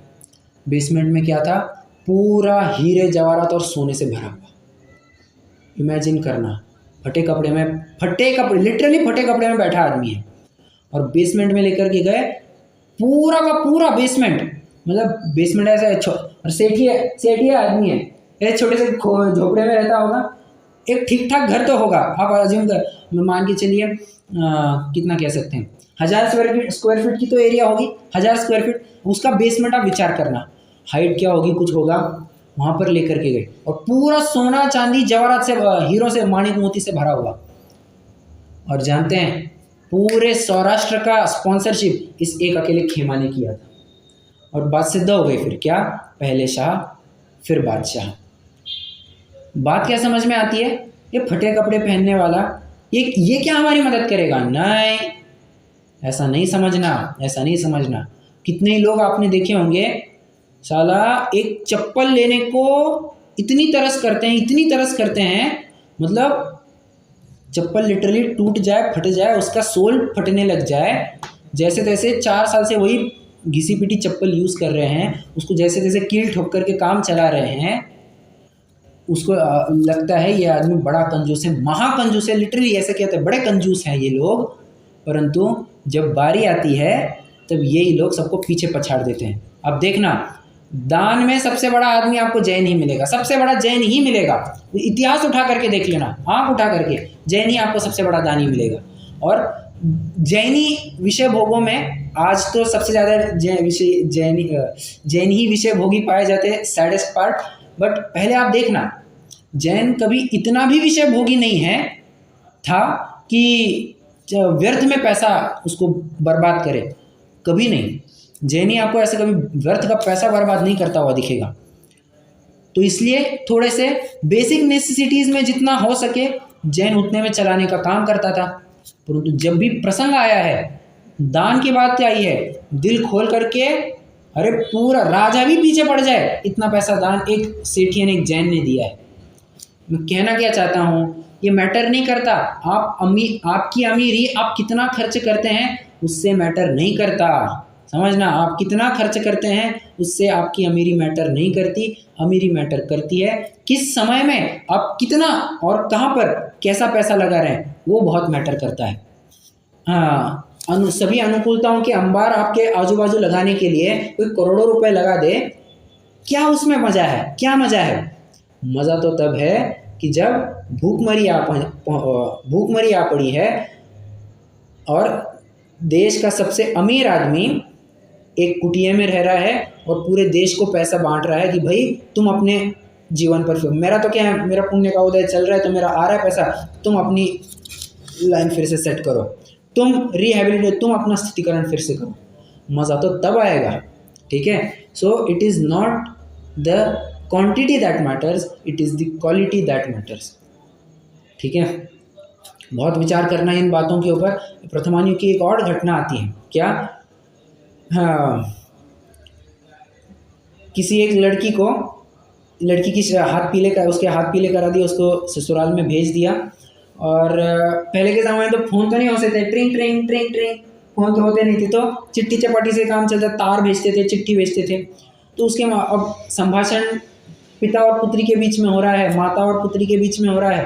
बेसमेंट में क्या था? पूरा हीरे जवाहरात और सोने से भरा हुआ। इमेजिन करना, फटे कपड़े लिटरली फटे कपड़े में बैठा आदमी है और बेसमेंट में लेकर के गए, पूरा का पूरा बेसमेंट। मतलब बेसमेंट ऐसा और सेठिया आदमी है, ऐसे छोटे से झोपड़े में रहता होगा। एक ठीक ठाक घर तो होगा, आप अज्यूम कर, मान के चलिए कितना कह सकते हैं, 1000 स्क्वायर फीट की तो एरिया होगी, 1000 स्क्वायर फीट। उसका बेसमेंट आप विचार करना, हाइट क्या होगी, कुछ होगा। वहाँ पर लेकर के गए और पूरा सोना चांदी जवाहरात से, हीरो से, माणिक मोती से भरा हुआ। और जानते हैं, पूरे सौराष्ट्र का स्पॉन्सरशिप इस एक अकेले खेमा ने किया था। और बात सिद्ध हो गई। फिर क्या? पहले शाह फिर बादशाह। बात क्या समझ में आती है? ये फटे कपड़े पहनने वाला ये क्या हमारी मदद करेगा? नहीं, ऐसा नहीं समझना, ऐसा नहीं समझना। कितने ही लोग आपने देखे होंगे, साला एक चप्पल लेने को इतनी तरस करते हैं, मतलब चप्पल लिटरली टूट जाए, फट जाए, उसका सोल फटने लग जाए, जैसे तैसे 4 साल से वही घिसी पिटी चप्पल यूज़ कर रहे हैं, उसको जैसे तैसे कील ठोक करके काम चला रहे हैं। उसको लगता है ये आदमी बड़ा कंजूस है, महाकंजूस है, लिटरली ऐसे कहते हैं, बड़े कंजूस हैं ये लोग। परंतु जब बारी आती है तब यही लोग सबको पीछे पछाड़ देते हैं। अब देखना, दान में सबसे बड़ा आदमी आपको जैन ही मिलेगा, सबसे बड़ा जैन ही मिलेगा। इतिहास उठा करके देख लेना, आँख उठा करके, जैन ही आपको सबसे बड़ा दानी मिलेगा। और जैनी विषय भोगों में आज तो सबसे ज़्यादा जैन ही विषय भोगी पाए जाते हैं, सैडेस्ट पार्ट। बट पहले आप देखना, जैन कभी इतना भी विषय भोगी नहीं है था कि व्यर्थ में पैसा उसको बर्बाद करे, कभी नहीं। जैनी आपको ऐसे कभी व्यर्थ का पैसा बर्बाद नहीं करता हुआ दिखेगा। तो इसलिए थोड़े से बेसिक नेसेसिटीज़ में जितना हो सके जैन उतने में चलाने का काम करता था। परंतु जब भी प्रसंग आया है, दान की बात आई है, दिल खोल करके, अरे पूरा राजा भी पीछे पड़ जाए, इतना पैसा दान एक सेठिया ने, एक जैन ने दिया है। मैं कहना क्या चाहता हूँ, ये मैटर नहीं करता आपकी अमीरी आप कितना खर्च करते हैं, उससे मैटर नहीं करता। समझना, आप कितना खर्च करते हैं उससे आपकी अमीरी मैटर नहीं करती। अमीरी मैटर करती है किस समय में आप कितना और कहाँ पर कैसा पैसा लगा रहे हैं, वो बहुत मैटर करता है। हाँ, सभी अनुकूलताओं के अंबार आपके आजू बाजू लगाने के लिए कोई करोड़ों रुपए लगा दे, क्या उसमें मज़ा है? क्या मज़ा है? मज़ा तो तब है कि जब भूखमरी आ पड़ी है और देश का सबसे अमीर आदमी एक कुटिया में रह रहा है और पूरे देश को पैसा बांट रहा है कि भाई तुम अपने जीवन पर, मेरा तो क्या है, मेरा पुण्य का उदय चल रहा है तो मेरा आ रहा है पैसा, तुम अपनी लाइन फिर से सेट करो, तुम रिहेबिलिटेट, तुम अपना स्थितिकरण फिर से करो। मज़ा तो तब आएगा, ठीक है। So it is not the quantity that matters, it is the quality that matters, ठीक है। बहुत विचार करना है इन बातों के ऊपर। प्रथमान्यु की एक और घटना आती है, क्या? हाँ, किसी एक लड़की की उसके हाथ पीले करा दिया, उसको ससुराल में भेज दिया। और पहले के ज़माने तो फ़ोन तो नहीं होते थे, ट्रिंग ट्रिंग ट्रिंग ट्रिंग, फ़ोन तो होते नहीं थे, तो चिट्ठी चपाटी से काम चलता, तार भेजते थे, चिट्ठी भेजते थे। तो उसके अब संभाषण पिता और पुत्री के बीच में हो रहा है, माता और पुत्री के बीच में हो रहा है।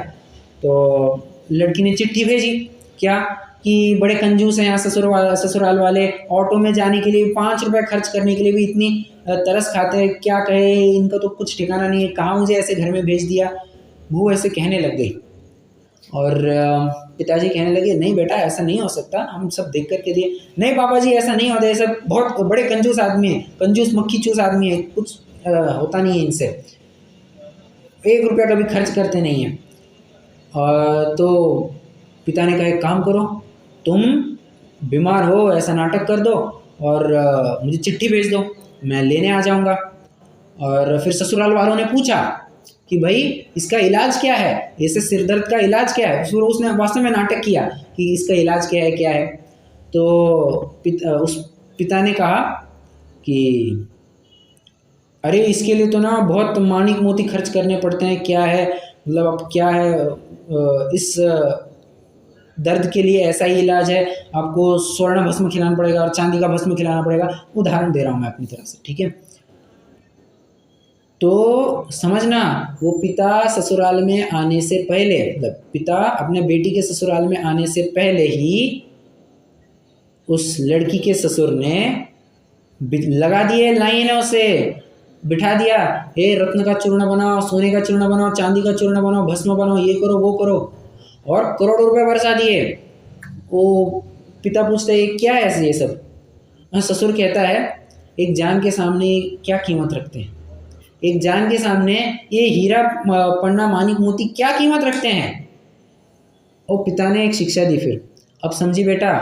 तो लड़की ने चिट्ठी भेजी, क्या कि बड़े कंजूस हैं यहाँ ससुराल वाले, ऑटो में जाने के लिए 5 रुपये खर्च करने के लिए भी इतनी तरस खाते हैं, क्या कहे, इनका तो कुछ ठिकाना नहीं है, कहाँ मुझे ऐसे घर में भेज दिया। वो ऐसे कहने लग गई और पिताजी कहने लगे, नहीं बेटा ऐसा नहीं हो सकता, हम सब देख करके दिए। नहीं पापा जी ऐसा नहीं होता, ये सब बहुत बड़े कंजूस आदमी है, कंजूस मक्खी चूस आदमी है, कुछ होता नहीं है इनसे, 1 रुपया कभी खर्च करते नहीं हैं। तो पिता ने कहा एक काम करो, तुम बीमार हो ऐसा नाटक कर दो और मुझे चिट्ठी भेज दो, मैं लेने आ जाऊंगा। और फिर ससुराल वालों ने पूछा कि भाई इसका इलाज क्या है, ऐसे सिर दर्द का इलाज क्या है। फिर उसने वास्तव में नाटक किया कि इसका इलाज क्या है। तो उस पिता ने कहा कि अरे इसके लिए तो ना बहुत माणिक मोती खर्च करने पड़ते हैं, क्या है मतलब अब क्या है, इस दर्द के लिए ऐसा ही इलाज है, आपको स्वर्ण भस्म खिलाना पड़ेगा और चांदी का भस्म खिलाना पड़ेगा। उदाहरण दे रहा हूँ मैं अपनी तरफ से, ठीक है। तो समझना, वो पिता ससुराल में आने से पहले, मतलब पिता अपने बेटी के ससुराल में आने से पहले ही उस लड़की के ससुर ने लगा दिए लाइन है, उसे बिठा दिया, हे रत्न का चूर्ण बनाओ, सोने का चूर्ण बनाओ, चांदी का चूर्ण बनाओ, भस्म बनाओ, ये करो वो करो, और करोड़ों रुपए बरसा दिए। वो पिता पूछते हैं क्या है ये सब। ससुर कहता है एक जान के सामने क्या कीमत रखते हैं, एक जान के सामने ये हीरा पन्ना मानिक मोती क्या कीमत रखते हैं। और पिता ने एक शिक्षा दी फिर, अब समझी बेटा,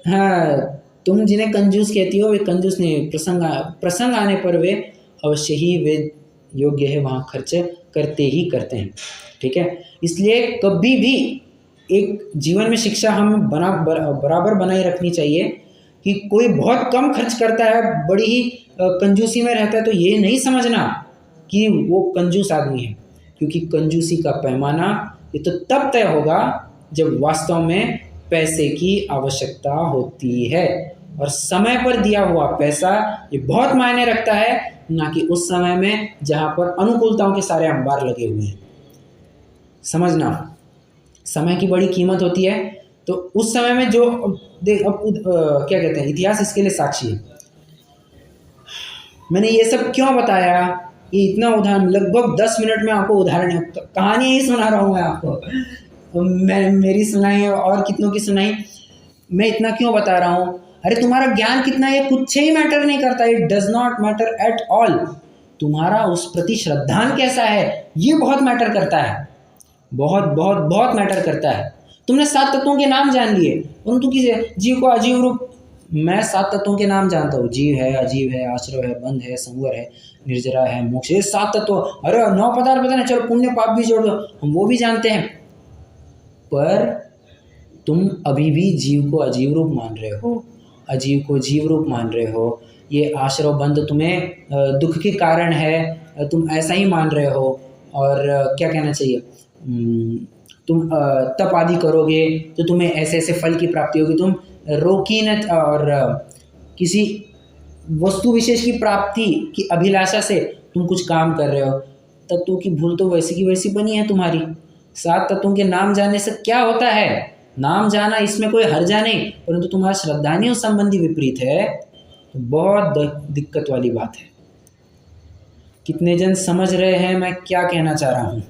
हाँ तुम जिन्हें कंजूस कहती हो वे कंजूस नहीं, प्रसंग आने पर वे अवश्य ही वे योग्य है वहाँ खर्च करते ही करते हैं, ठीक है। इसलिए कभी भी एक जीवन में शिक्षा हमें बराबर बनाए रखनी चाहिए कि कोई बहुत कम खर्च करता है, बड़ी ही कंजूसी में रहता है, तो ये नहीं समझना कि वो कंजूस आदमी है, क्योंकि कंजूसी का पैमाना ये तो तब तय होगा जब वास्तव में पैसे की आवश्यकता होती है। और समय पर दिया हुआ पैसा ये बहुत मायने रखता है, ना कि उस समय में जहाँ पर अनुकूलताओं के सारे अंबार लगे हुए हैं। समझना, समय की बड़ी कीमत होती है। तो उस समय में जो देख, अब क्या कहते हैं, इतिहास इसके लिए साक्षी है। मैंने ये सब क्यों बताया, ये इतना उदाहरण, लगभग 10 मिनट में आपको उदाहरण, कहानी ही सुना रहा हूँ मैं आपको, मैं मेरी सुनाई और कितनों की सुनाई, मैं इतना क्यों बता रहा हूँ। अरे तुम्हारा ज्ञान कितना है कुछ ही मैटर नहीं करता, it does not matter at all. तुम्हारा उस प्रति श्रद्धान कैसा है ये बहुत मैटर करता है, बहुत बहुत बहुत मैटर करता है। तुमने 7 तत्वों के नाम जान लिए, परंतु किसी जीव को अजीव रूप, मैं 7 तत्वों के नाम जानता हूँ, जीव है, अजीव है, आश्रव है, बंध है, संवर है, निर्जरा है, मोक्ष, ये 7 तत्व। अरे 9 पदार्थ बताने, चलो पुण्य पाप भी जोड़ दो, हम वो भी जानते हैं। पर तुम अभी भी जीव को अजीव रूप मान रहे हो, अजीव को जीव रूप मान रहे हो। ये आश्रव बंध तुम्हें दुख के कारण है, तुम ऐसा ही मान रहे हो। और क्या कहना चाहिए, तुम तप आदि करोगे तो तुम्हें ऐसे ऐसे फल की प्राप्ति होगी, तुम रोकी न, और किसी वस्तु विशेष की प्राप्ति की अभिलाषा से तुम कुछ काम कर रहे हो। तत्वों की भूल तो वैसी की वैसी बनी है तुम्हारी। 7 तत्वों के नाम जानने से क्या होता है, नाम जाना इसमें कोई हर्जा नहीं, परंतु तुम्हारा श्रद्धानियों संबंधी विपरीत है तो बहुत दिक्कत वाली बात है। कितने जन समझ रहे हैं मैं क्या कहना चाह रहा हूँ।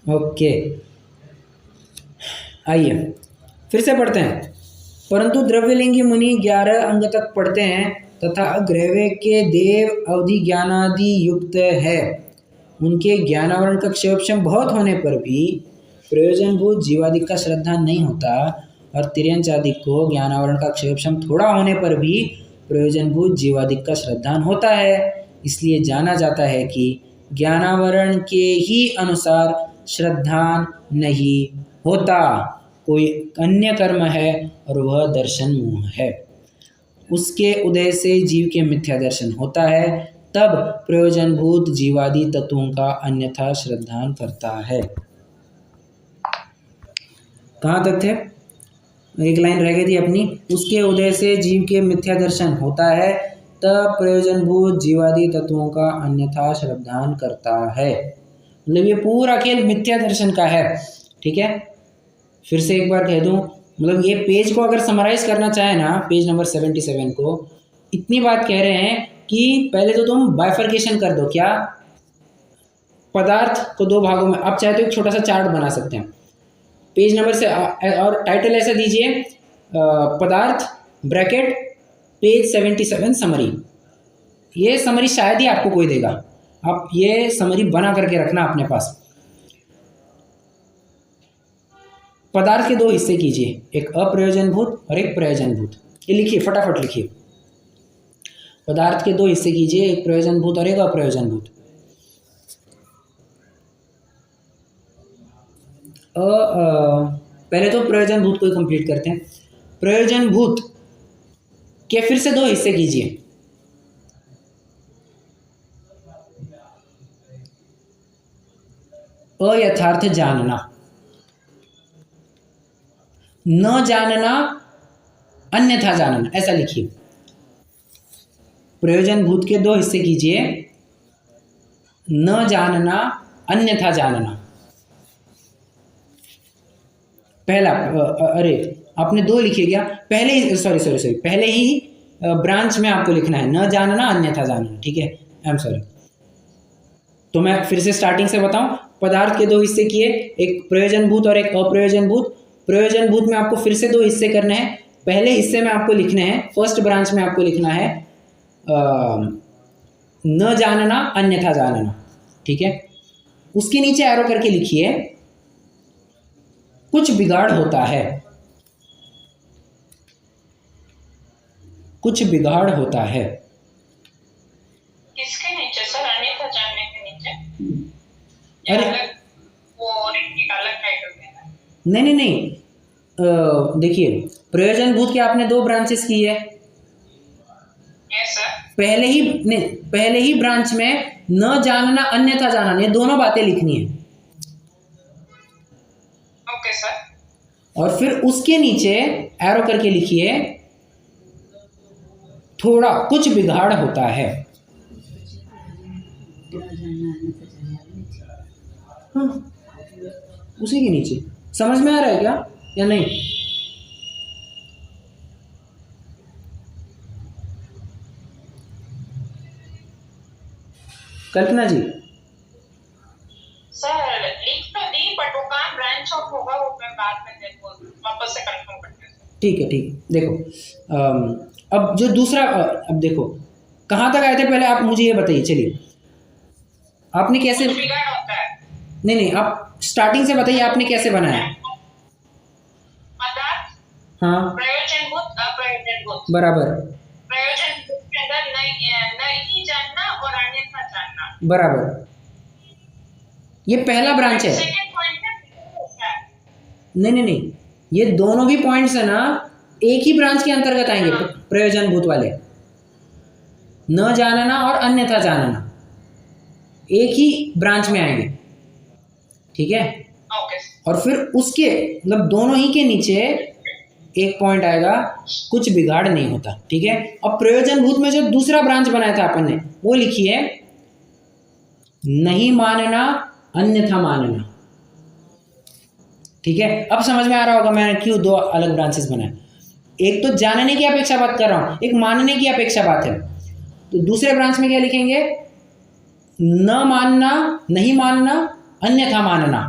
ओके, आइए फिर से पढ़ते हैं। परंतु द्रव्यलिंगी मुनि 11 अंग तक पढ़ते हैं तथा ग्रहवे के देव अवधि ज्ञानादि युक्त है। उनके ज्ञानावरण का क्षयोक्षम बहुत होने पर भी प्रयोजनभूत जीवादिक का श्रद्धा नहीं होता, और तिर्यंचादिक को ज्ञानावरण का क्षयोक्षम थोड़ा होने पर भी प्रयोजनभूत जीवादिक का श्रद्धान होता है। इसलिए जाना जाता है कि ज्ञानावरण के ही अनुसार श्रद्धान नहीं होता, कोई अन्य कर्म है और वह दर्शन मोह है। उसके उदय से जीव के मिथ्या दर्शन होता है, तब प्रयोजनभूत जीवादि तत्वों का अन्यथा श्रद्धान करता है। कहाँ तक थे, एक लाइन रह गई थी अपनी। उसके उदय से जीव के मिथ्या दर्शन होता है, तब प्रयोजनभूत जीवादि तत्वों का अन्यथा श्रद्धान करता है। मतलब ये पूरा खेल मिथ्या दर्शन का है, ठीक है। फिर से एक बार कह दूं, मतलब ये पेज को अगर समराइज करना चाहे ना, पेज नंबर 77 को, इतनी बात कह रहे हैं कि पहले तो तुम बाइफर्केशन कर दो, क्या, पदार्थ को 2 भागों में, आप चाहे तो एक छोटा सा चार्ट बना सकते हैं पेज नंबर से, और टाइटल ऐसा दीजिए, पदार्थ ब्रैकेट पेज 77 समरी। ये समरी शायद ही आपको कोई देगा, आप ये समरी बना करके रखना अपने पास। पदार्थ के 2 हिस्से कीजिए, एक अप्रयोजनभूत और एक प्रयोजनभूत। ये लिखिए, फटाफट लिखिए। पदार्थ के दो हिस्से कीजिए, एक प्रयोजनभूत और एक अप्रयोजनभूत। पहले तो प्रयोजनभूत को ही कंप्लीट करते हैं। प्रयोजनभूत के फिर से दो हिस्से कीजिए। अयथार्थ जानना, न जानना, अन्यथा जानना, ऐसा लिखिए। प्रयोजनभूत के दो हिस्से कीजिए, न जानना, अन्यथा जानना। पहला, अरे आपने दो लिखिए क्या? पहले ही सॉरी पहले ही ब्रांच में आपको लिखना है, न जानना, अन्यथा जानना, ठीक है? I am sorry. तो मैं फिर से स्टार्टिंग से बताऊं, पदार्थ के दो हिस्से किए, एक प्रयोजनभूत और एक अप्रयोजनभूत। प्रयोजनभूत में आपको फिर से दो हिस्से करने हैं। पहले हिस्से में आपको लिखने हैं, फर्स्ट ब्रांच में आपको लिखना है न जानना, अन्यथा जानना, ठीक है? उसके नीचे एरो करके लिखिए कुछ बिगाड़ होता है, कुछ बिगाड़ होता है। किसके नीचे सर? अन्यथा जानने के नीचे? अरे वो एक अलग टाइटल देना? नहीं, देखिए, प्रयोजनभूत के आपने दो ब्रांचेस की है। Yes sir. पहले ही ब्रांच में न जानना, अन्यथा जानना, ये दोनों बातें लिखनी है। Okay sir. और फिर उसके नीचे एरो करके लिखिए थोड़ा कुछ बिगाड़ होता है। हाँ, उसी के नीचे। समझ में आ रहा है क्या या नहीं? कल्पना जी। सर लिख तो दी, बट वो कहाँ ब्रांच आउट होगा वो मैं बाद में देखो वापस से कंफर्म करते हैं। ठीक है, देखो अब जो दूसरा, अब देखो कहाँ तक आए थे पहले, आप मुझे ये बताइए। चलिए, आपने कैसे? कुछ बिगाड़ होता है। नहीं, आप स्टार्टिंग से बताइए, आपने कैसे बनाया? पदार्थ, हाँ, प्रयोजनभूत, अप्रयोजनभूत। बराबर, प्रयोजनभूत के अंदर नहीं जानना और अन्यथा जानना। बराबर। ये पहला ब्रांच है। सेकंड पॉइंट है। नहीं, ये दोनों भी पॉइंट्स है ना, एक ही ब्रांच के अंतर्गत आएंगे। प्रयोजनभूत वाले, न जानना और अन्यथा जानना, एक ही ब्रांच में आएंगे, ठीक है? ओके। और फिर उसके मतलब दोनों ही के नीचे एक पॉइंट आएगा, कुछ बिगाड़ नहीं होता, ठीक है? अब प्रयोजनभूत में जो दूसरा ब्रांच बनाया था अपन ने, वो लिखिए नहीं मानना, अन्यथा मानना, ठीक है? अब समझ में आ रहा होगा मैंने क्यों दो अलग ब्रांचेस बनाए। एक तो जानने की अपेक्षा बात कर रहा हूं, एक मानने की अपेक्षा बात है। तो दूसरे ब्रांच में क्या लिखेंगे? न मानना, नहीं मानना, अन्यथा मानना।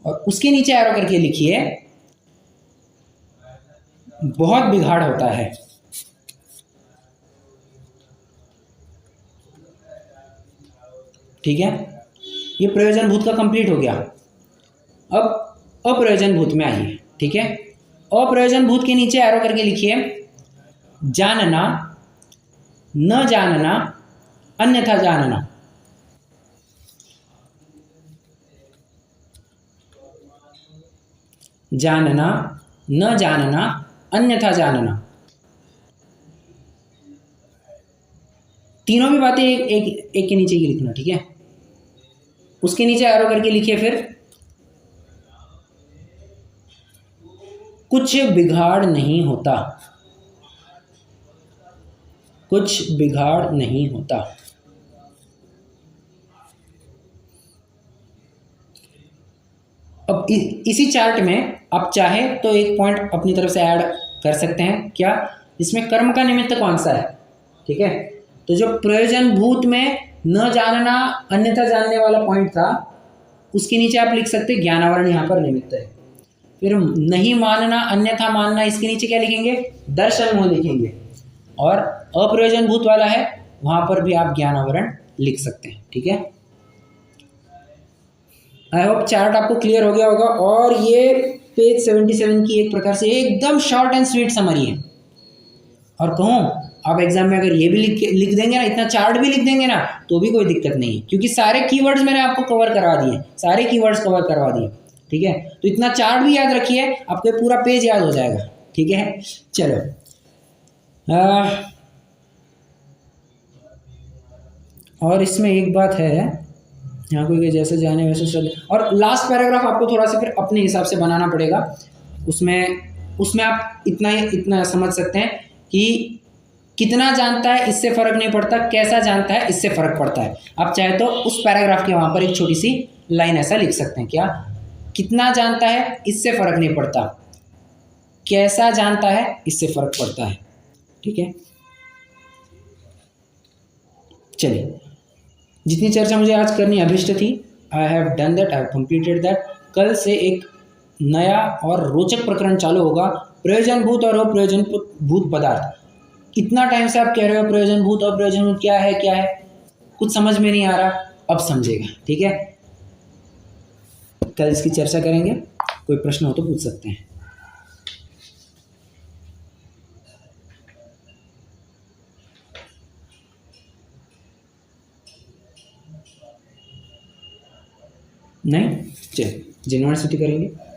और उसके नीचे एरो करके लिखिए बहुत बिगाड़ होता है। ठीक है, ये प्रयोजनभूत का कंप्लीट हो गया। अब अप्रयोजनभूत में आइए, ठीक है? अप्रयोजनभूत के नीचे एरो करके लिखिए जानना, न जानना, अन्यथा जानना। जानना, न जानना, अन्यथा जानना, तीनों भी बातें एक के नीचे ही लिखना, ठीक है? उसके नीचे एरो करके लिखिए फिर कुछ बिगाड़ नहीं होता, कुछ बिगाड़ नहीं होता। अब इसी चार्ट में आप चाहे तो एक पॉइंट अपनी तरफ से ऐड कर सकते हैं। क्या? इसमें कर्म का निमित्त कौन सा है, ठीक है? तो जो प्रयोजनभूत में न जानना, अन्यथा जानने वाला पॉइंट था, उसके नीचे आप लिख सकते हैं ज्ञानावरण, यहाँ पर निमित्त है। फिर नहीं मानना, अन्यथा मानना, इसके नीचे क्या लिखेंगे? दर्शन मोह लिखेंगे। और अप्रयोजनभूत वाला है, वहाँ पर भी आप ज्ञानावरण लिख सकते हैं, ठीक है? आई होप चार्ट आपको क्लियर हो गया होगा। और ये पेज 77 की एक प्रकार से एकदम शॉर्ट एंड स्वीट समरी है, और कहूँ आप एग्जाम में अगर ये भी लिख देंगे ना, इतना चार्ट भी लिख देंगे ना, तो भी कोई दिक्कत नहीं है, क्योंकि सारे कीवर्ड्स मैंने आपको कवर करवा दिए, सारे कीवर्ड्स कवर करवा दिए। ठीक है, तो इतना चार्ट भी याद रखिए, आपको पूरा पेज याद हो जाएगा। ठीक है, चलो और इसमें एक बात है, यहाँ कोई जैसे जाने वैसे चले, और लास्ट पैराग्राफ आपको थोड़ा सा फिर अपने हिसाब से बनाना पड़ेगा। उसमें आप इतना समझ सकते हैं कि कितना जानता है इससे फ़र्क नहीं पड़ता, कैसा जानता है इससे फ़र्क पड़ता है। आप चाहे तो उस पैराग्राफ के वहाँ पर एक छोटी सी लाइन ऐसा लिख सकते हैं, क्या, कितना जानता है इससे फ़र्क नहीं पड़ता, कैसा जानता है इससे फ़र्क पड़ता है। ठीक है, चलिए, जितनी चर्चा मुझे आज करनी अभिष्ट थी, I have done that, I have completed that. कल से एक नया और रोचक प्रकरण चालू होगा, प्रयोजनभूत और अप्रयोजनभूत पदार्थ। इतना टाइम से आप कह रहे हो प्रयोजनभूत और अप्रयोजनभूत क्या है, कुछ समझ में नहीं आ रहा, अब समझेगा। ठीक है, कल इसकी चर्चा करेंगे, कोई प्रश्न हो तो पूछ सकते हैं। नहीं, चलिए यूनिवर्सिटी करेंगे।